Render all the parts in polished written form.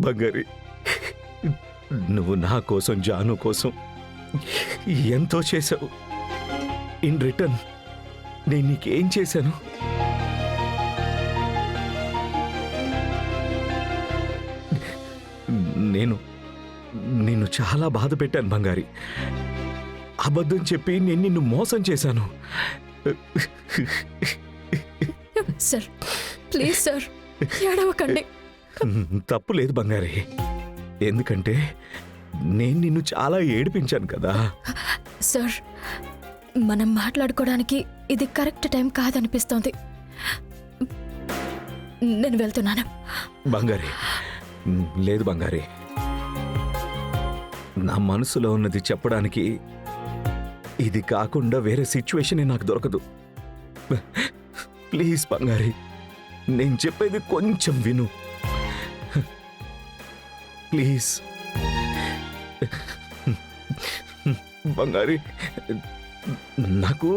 బంగారి, నువ్వు నా కోసం, జాను కోసం ఎంతో చేశావు. ఇన్ రిటర్న్ నేను నీకేం చేశాను? నేను నిన్ను చాలా బాధ పెట్టాను బంగారి. అబద్ధం చెప్పి నేను నిన్ను మోసం చేశాను. సార్, ప్లీజ్ సార్, ఏడవకండి. తప్పు లేదు బంగారి, ఎందుకంటే నేను నిన్ను చాలా ఏడిపించాను కదా. సార్, మనం మాట్లాడుకోవడానికి ఇది కరెక్ట్ టైం కాదనిపిస్తోంది. నేను వెళ్తున్నాను. బంగారి, లేదు బంగారి, నా మనసులో ఉన్నది చెప్పడానికి ఇది కాకుండా వేరే సిచ్యువేషన్ నాకు దొరకదు. ప్లీజ్ బంగారి, నేను చెప్పేది కొంచెం విను ప్లీజ్. బంగారి, నాకు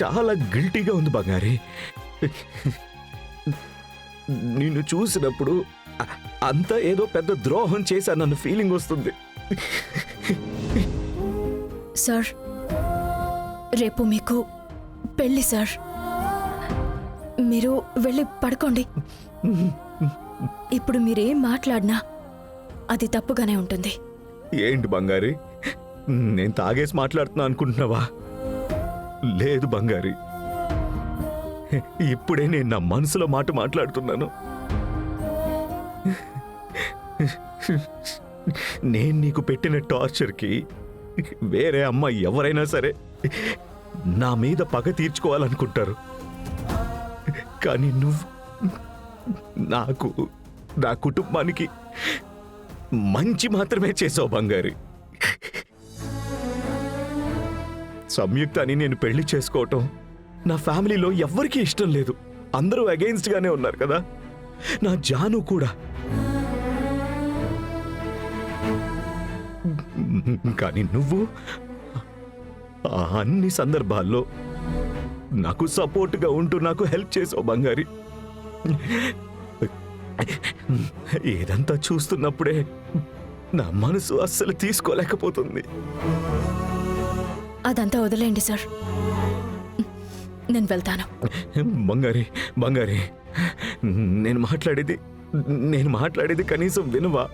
చాలా గిల్టీగా ఉంది బంగారి. నిన్ను చూసినప్పుడు అంతా ఏదో పెద్ద ద్రోహం చేశానన్న ఫీలింగ్ వస్తుంది. సార్, రేపు మీకు పెళ్ళి సార్. మీరు వెళ్ళి పడుకోండి. ఇప్పుడు మీరేం మాట్లాడినా అది తప్పుగానే ఉంటుంది. ఏంటి బంగారి, నేను తాగేసి మాట్లాడుతున్నా అనుకుంటున్నావా? లేదు బంగారి, ఇప్పుడే నేను నా మనసులో మాట మాట్లాడుతున్నాను. నేను నీకు పెట్టిన టార్చర్కి వేరే అమ్మ ఎవరైనా సరే నా మీద పగ తీర్చుకోవాలనుకుంటారు. కానీ నువ్వు నాకు, నా కుటుంబానికి మంచి మాత్రమే చేసావు బంగారి. సంయుక్తని నేను పెళ్లి చేసుకోవటం నా ఫ్యామిలీలో ఎవ్వరికీ ఇష్టం లేదు. అందరూ అగెయిన్స్ట్ గానే ఉన్నారు కదా. నా జాను కూడా. కానీ నువ్వు అన్ని సందర్భాల్లో నాకు సపోర్ట్గా ఉంటూ నాకు హెల్ప్ చేసావు బంగారి. ఏదంతా చూస్తున్నప్పుడే నా మనసు అస్సలు తీసుకోలేకపోతుంది. అదంతా వదిలేండి సార్, నేను వెళ్తాను. బంగారి, బంగారి, నేను మాట్లాడేది కనీసం వినువా?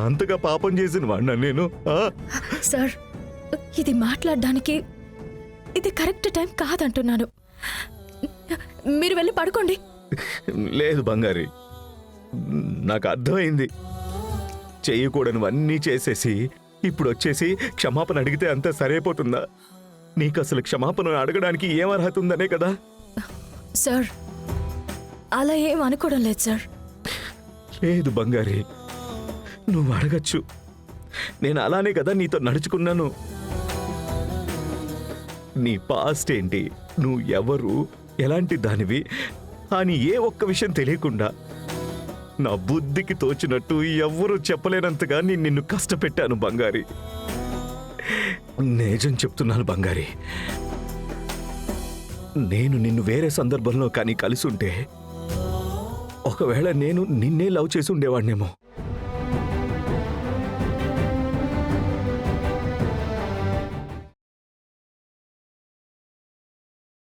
అంతగా పాపం చేసిన వాడినా నేను? సార్, ఇది మాట్లాడడానికి ఇది కరెక్ట్ టైం కాదంటున్నాను. మీరు వెళ్ళి పడుకోండి. లేదు బంగారి, నాకు అర్థమైంది. చేయకూడనివన్నీ చేసేసి ఇప్పుడు వచ్చేసి క్షమాపణ అడిగితే అంతా సరైపోతుందా? నీకు అసలు క్షమాపణ అడగడానికి ఏం అర్హత ఉందనే కదా. సార్, అలా ఏం అనుకోవడం లేదు సార్. లేదు బంగారి, నువ్వు అడగచ్చు. నేను అలానే కదా నీతో నడుచుకున్నాను. నీ పాస్ట్ ఏంటి, నువ్వు ఎవరు, ఎలాంటి దానివి అని ఏ ఒక్క విషయం తెలియకుండా నా బుద్ధికి తోచినట్టు ఎవ్వరూ చెప్పలేనంతగా నిన్ను కష్టపెట్టాను బంగారి. నిజం చెప్తున్నాను బంగారి, నేను నిన్ను వేరే సందర్భంలో కానీ కలిసి ఉంటే ఒకవేళ నేను నిన్నే లవ్ చేసి ఉండేవాడినేమో.